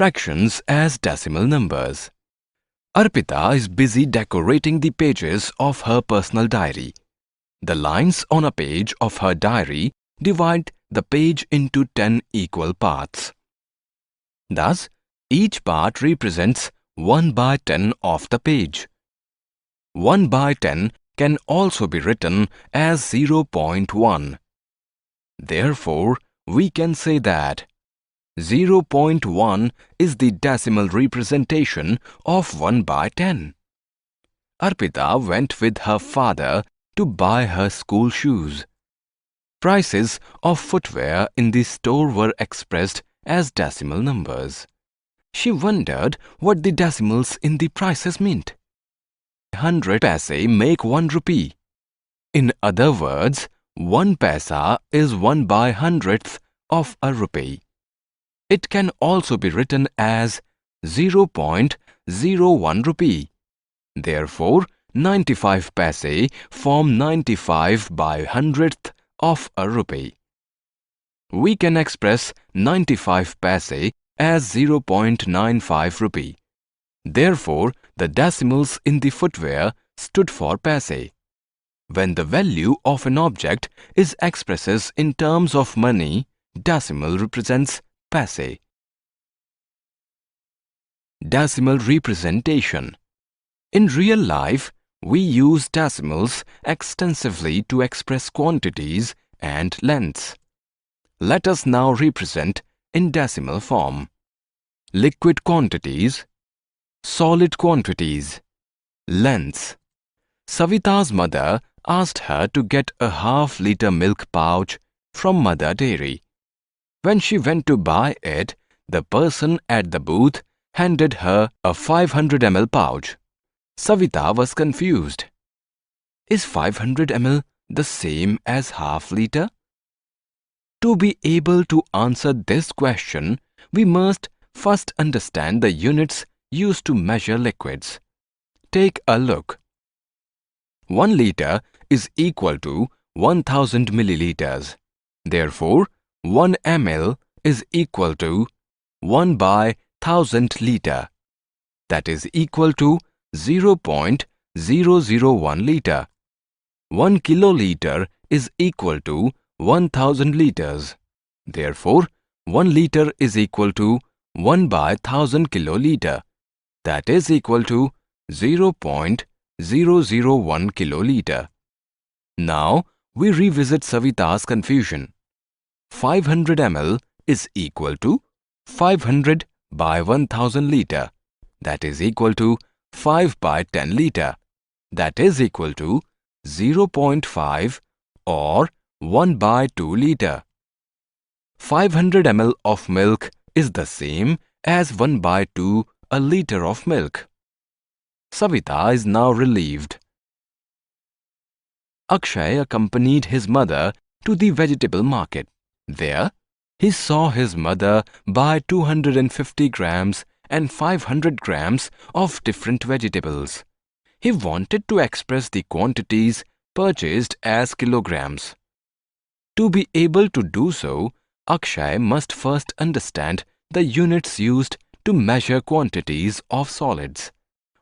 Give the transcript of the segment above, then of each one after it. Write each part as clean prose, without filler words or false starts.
Fractions as decimal numbers. Arpita is busy decorating the pages of her personal diary. The lines on a page of her diary divide the page into 10 equal parts. Thus, each part represents 1 by 10 of the page. 1 by 10 can also be written as 0.1. Therefore, we can say that 0.1 is the decimal representation of 1 by 10. Arpita went with her father to buy her school shoes. Prices of footwear in the store were expressed as decimal numbers. She wondered what the decimals in the prices meant. 100 paise make 1 rupee. In other words, 1 paisa is 1 by 100th of a rupee. It can also be written as 0.01 rupee. Therefore, 95 paise form 95 by 100th of a rupee. We can express 95 paise as 0.95 rupee. Therefore, the decimals in the footwear stood for paise. When the value of an object is expressed in terms of money, decimal represents paise. Decimal representation. In real life, we use decimals extensively to express quantities and lengths. Let us now represent in decimal form. Liquid quantities, solid quantities, lengths. Savita's mother asked her to get a half-liter milk pouch from Mother Dairy. When she went to buy it, the person at the booth handed her a 500 ml pouch. Savita was confused. Is 500 ml the same as half-liter? To be able to answer this question, we must first understand the units used to measure liquids. Take a look. 1 liter is equal to 1000 milliliters. Therefore, 1 ml is equal to 1 by 1000 liter. That is equal to 0.001 liter. 1 kiloliter is equal to 1000 liters. Therefore, 1 liter is equal to 1 by 1000 kiloliter. That is equal to 0.001 kiloliter. Now, we revisit Savita's confusion. 500 ml is equal to 500 by 1000 liter. That is equal to 5 by 10 liter. That is equal to 0.5 or 1 by 2 liter. 500 ml of milk is the same as 1 by 2 a liter of milk. Savita is now relieved. Akshay accompanied his mother to the vegetable market. There, he saw his mother buy 250 grams and 500 grams of different vegetables. He wanted to express the quantities purchased as kilograms. To be able to do so, Akshay must first understand the units used to measure quantities of solids.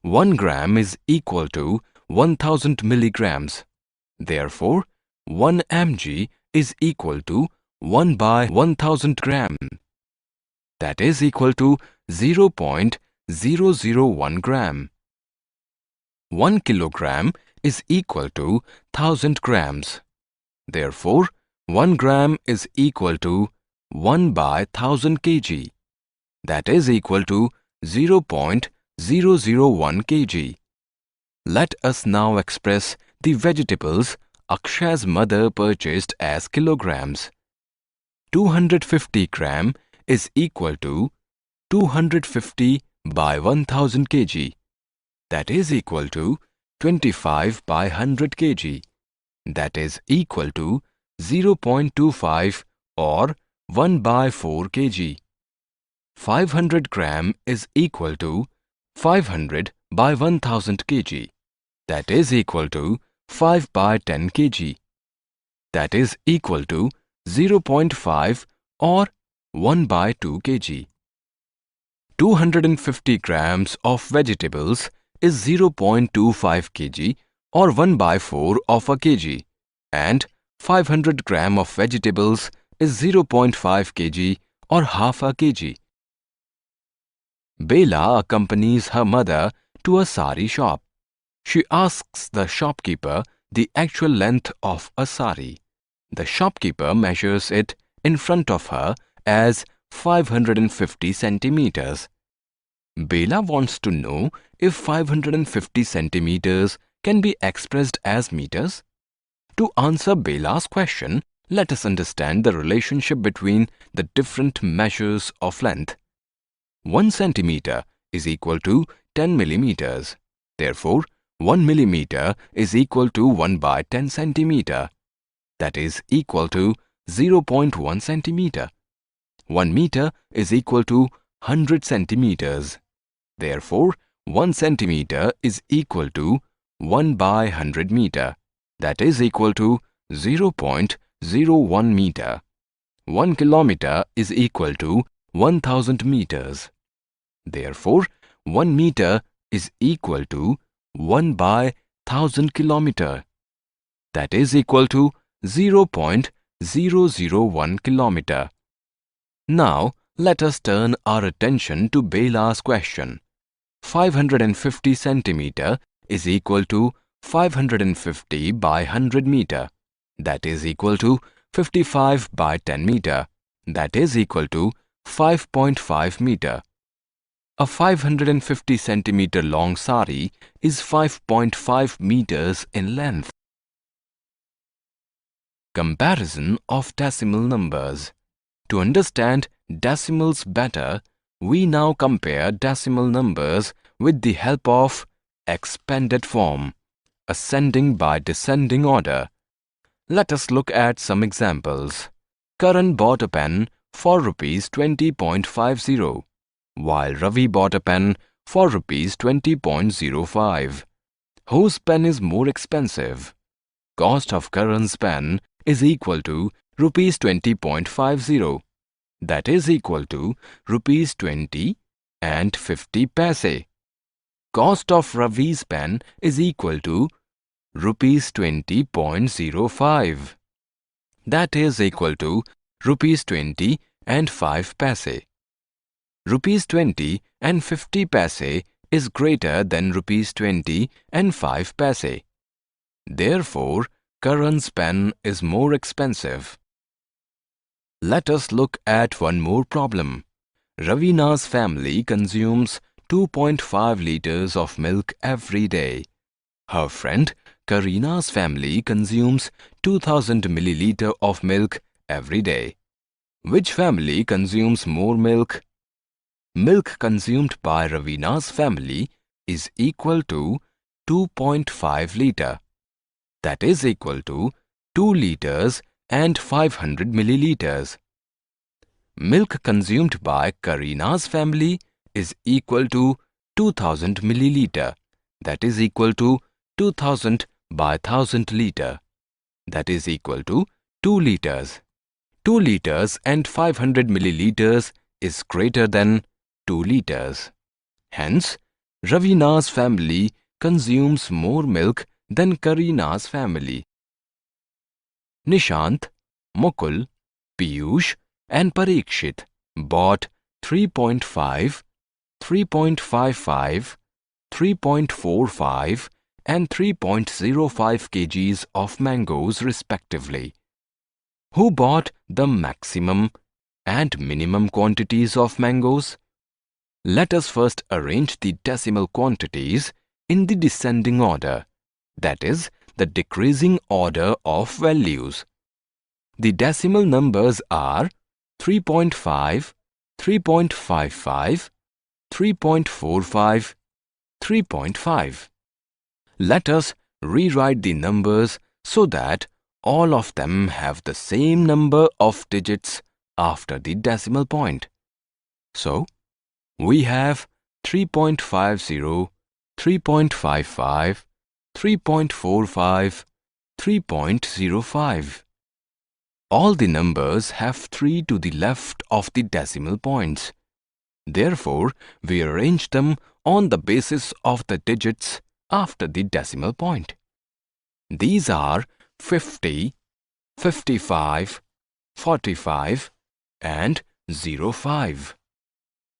1 gram is equal to 1000 milligrams. Therefore, 1 mg is equal to 1 by 1000 gram. That is equal to 0.001 gram. 1 kilogram is equal to 1000 grams. Therefore, 1 gram is equal to 1 by 1000 kg. That is equal to 0.001 kg. Let us now express the vegetables Akshay's mother purchased as kilograms. 250 gram is equal to 250 by 1000 kg. That is equal to 25 by 100 kg. That is equal to 0.25 or 1 by 4 kg. 500 gram is equal to 500 by 1000 kg. That is equal to 5 by 10 kg. That is equal to 0.5 or 1 by 2 kg. 250 grams of vegetables is 0.25 kg or 1/4 of a kg, and 500 gram of vegetables is 0.5 kg or half a kg. Bela accompanies her mother to a sari shop. She asks the shopkeeper the actual length of a sari. The shopkeeper measures it in front of her as 550 centimeters. Bela wants to know if 550 centimeters can be expressed as meters. To answer Bela's question, let us understand the relationship between the different measures of length. 1 centimeter is equal to 10 millimeters. Therefore, 1 millimeter is equal to 1/10 centimeter. That is equal to 0.1 centimeter. 1 meter is equal to 100 centimeters. Therefore, 1 centimeter is equal to 1/100 meter. That is equal to 0.01 meter. 1 kilometer is equal to 1000 meters. Therefore, 1 meter is equal to 1/1000 kilometer. That is equal to 0.001 kilometer. Now, let us turn our attention to Bela's question. 550 centimeter is equal to 550 by 100 meter. That is equal to 55 by 10 meter. That is equal to 5.5 meter. A 550 centimeter long sari is 5.5 meters in length. Comparison of decimal numbers. To understand decimals better, we now compare decimal numbers with the help of expanded form, ascending by descending order. Let us look at some examples. Karan bought a pen for rupees 20.50, while Ravi bought a pen for rupees 20.05. Whose pen is more expensive? Cost of Karan's pen is equal to rupees 20.50. That is equal to rupees 20 and 50 paise. Cost of Ravi's pen is equal to rupees 20.05. That is equal to rupees 20 and 5 paise. Rupees 20 and 50 paise is greater than rupees 20 and 5 paise. Therefore, Karan's pen is more expensive. Let us look at one more problem. Ravina's family consumes 2.5 liters of milk every day. Her friend Karina's family consumes 2000 milliliter of milk every day. Which family consumes more milk? Milk consumed by Ravina's family is equal to 2.5 liter. That is equal to 2 liters and 500 milliliters. Milk consumed by Karina's family is equal to 2000 milliliter. That is equal to 2000 by 1000 liter. That is equal to 2 liters. 2 liters and 500 milliliters is greater than 2 liters. Hence, Ravina's family consumes more milk than Karina's family. Nishant, Mukul, Piyush and Parikshit bought 3.5, 3.55, 3.45 and 3.05 kgs of mangoes respectively. Who bought the maximum and minimum quantities of mangoes? Let us first arrange the decimal quantities in the descending order, that is, the decreasing order of values. The decimal numbers are 3.5, 3.55, 3.45, 3.5. Let us rewrite the numbers so that all of them have the same number of digits after the decimal point. So, we have 3.50, 3.55, 3.45, 3.05. All the numbers have 3 to the left of the decimal points. Therefore, we arrange them on the basis of the digits after the decimal point. These are 50, 55, 45 and 05.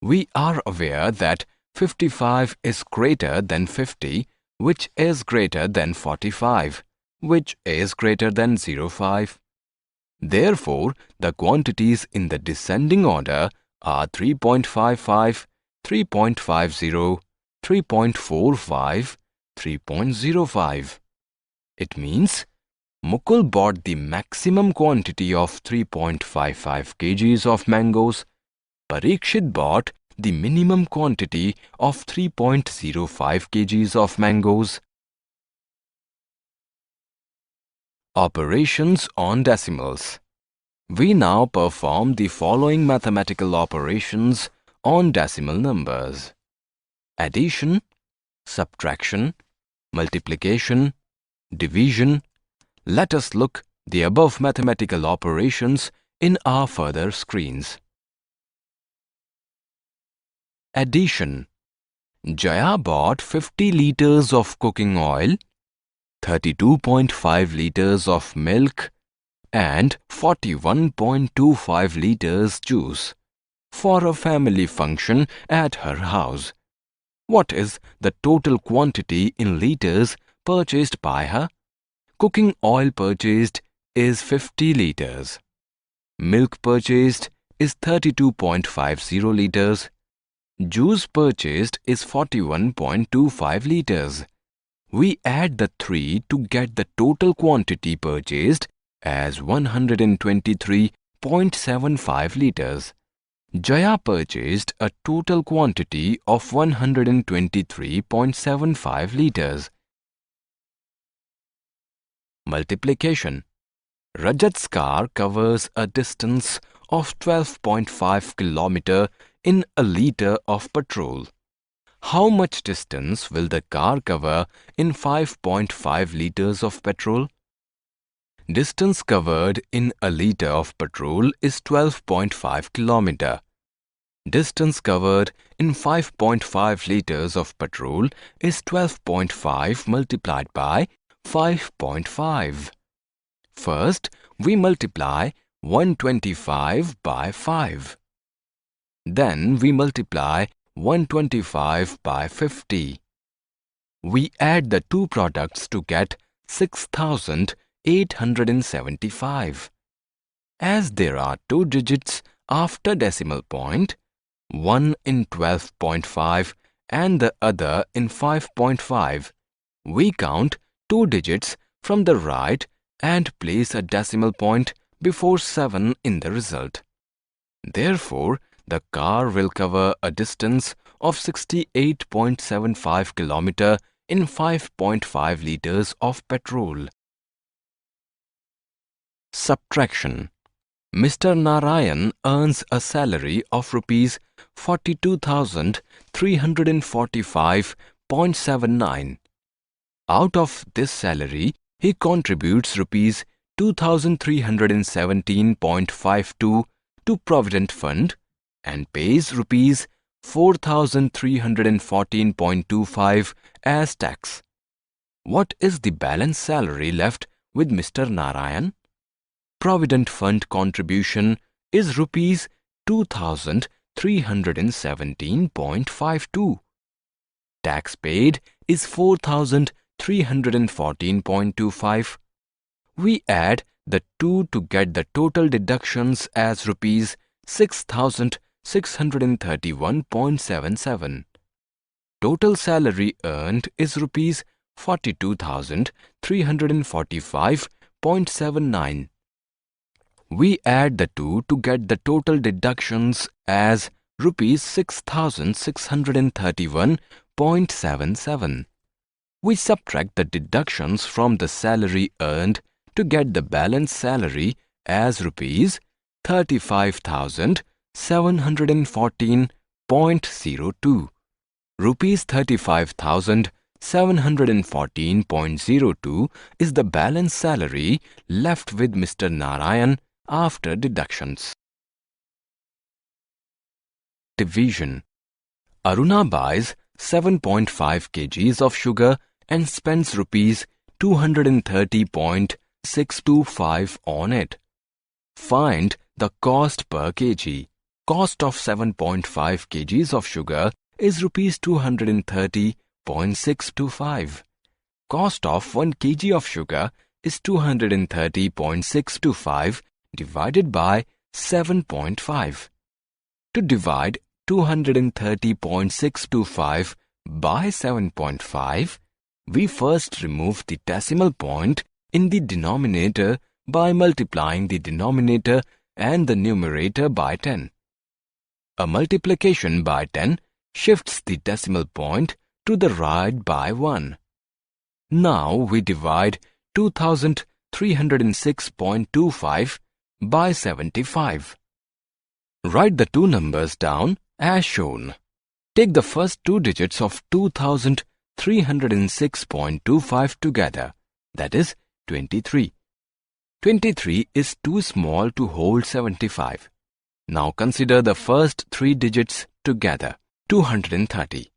We are aware that 55 is greater than 50, which is greater than 45, which is greater than 05. Therefore, the quantities in the descending order are 3.55, 3.50, 3.45, 3.05. It means Mukul bought the maximum quantity of 3.55 kgs of mangoes. Parikshit bought the minimum quantity of 3.05 kgs of mangoes. Operations on decimals. We now perform the following mathematical operations on decimal numbers: addition, subtraction, multiplication, division. Let us look the above mathematical operations in our further screens. Addition. Jaya bought 50 liters of cooking oil, 32.5 liters of milk and 41.25 liters juice for a family function at her house. What is the total quantity in liters purchased by her? Cooking oil purchased is 50 liters. Milk purchased is 32.50 liters. Juice purchased is 41.25 liters. We add the three to get the total quantity purchased as 123.75 liters. Jaya purchased a total quantity of 123.75 liters. Multiplication. Rajat's car covers a distance of 12.5 km in a liter of petrol. How much distance will the car cover in 5.5 liters of petrol? Distance covered in a liter of petrol is 12.5 km. Distance covered in 5.5 liters of petrol is 12.5 multiplied by 5.5. First, we multiply 125 by 5. Then we multiply 125 by 50. We add the two products to get 6,875. As there are two digits after decimal point, one in 12.5 and the other in 5.5, we count two digits from the right and place a decimal point before 7 in the result. Therefore, the car will cover a distance of 68.75 km in 5.5 liters of petrol. Subtraction. Mr. Narayan earns a salary of rupees 42,345.79. Out of this salary, he contributes rupees 2,317.52 to Provident Fund and pays rupees 4,314.25 as tax. What is the balance salary left with Mr. Narayan? Provident Fund contribution is rupees 2,317.52. Tax paid is 4,314.25. We add the two to get the total deductions as rupees 6,631.77. Total salary earned is rupees 42,345.79. We add the two to get the total deductions as rupees 6,631.77. We subtract the deductions from the salary earned to get the balance salary as rupees 35,714.02. Rupees 35,714.02 is the balance salary left with Mr. Narayan after deductions. division. Aruna buys 7.5 kgs of sugar and spends rupees 230.625 on it. Find the cost per kg. Cost of 7.5 kgs of sugar is rupees 230.625. Cost of 1 kg of sugar is 230.625 divided by 7.5. To divide 230.625 by 7.5, we first remove the decimal point in the denominator by multiplying the denominator and the numerator by 10. A multiplication by 10 shifts the decimal point to the right by 1. Now we divide 2306.25 by 75. Write the two numbers down as shown. Take the first two digits of 2306.25 together, that is 23. 23 is too small to hold 75. Now consider the first three digits together, 230.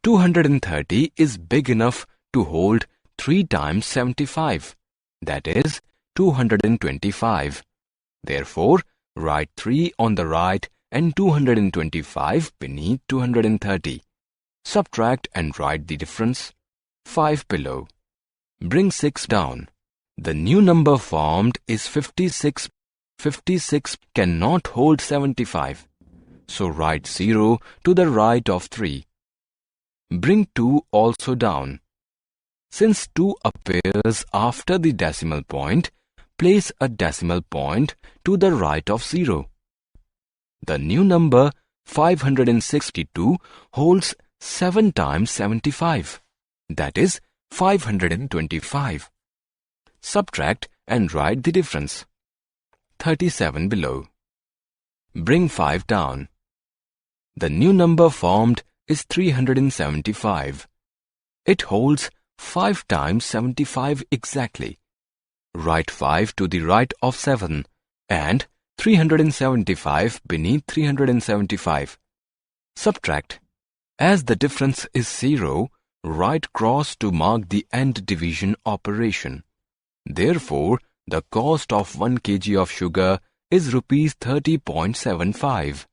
230 is big enough to hold 3 times 75, that is 225. Therefore, write 3 on the right and 225 beneath 230. Subtract and write the difference, 5 below. Bring 6 down. The new number formed is 56. 56 cannot hold 75, so write 0 to the right of 3. Bring 2 also down. Since 2 appears after the decimal point, place a decimal point to the right of 0. The new number 562 holds 7 times 75, that is 525. Subtract and write the difference, 37 below. Bring 5 down. The new number formed is 375. It holds 5 times 75 exactly. Write 5 to the right of 7 and 375 beneath 375. Subtract. As the difference is 0, write cross to mark the end division operation. Therefore, the cost of 1 kg of sugar is rupees 30.75.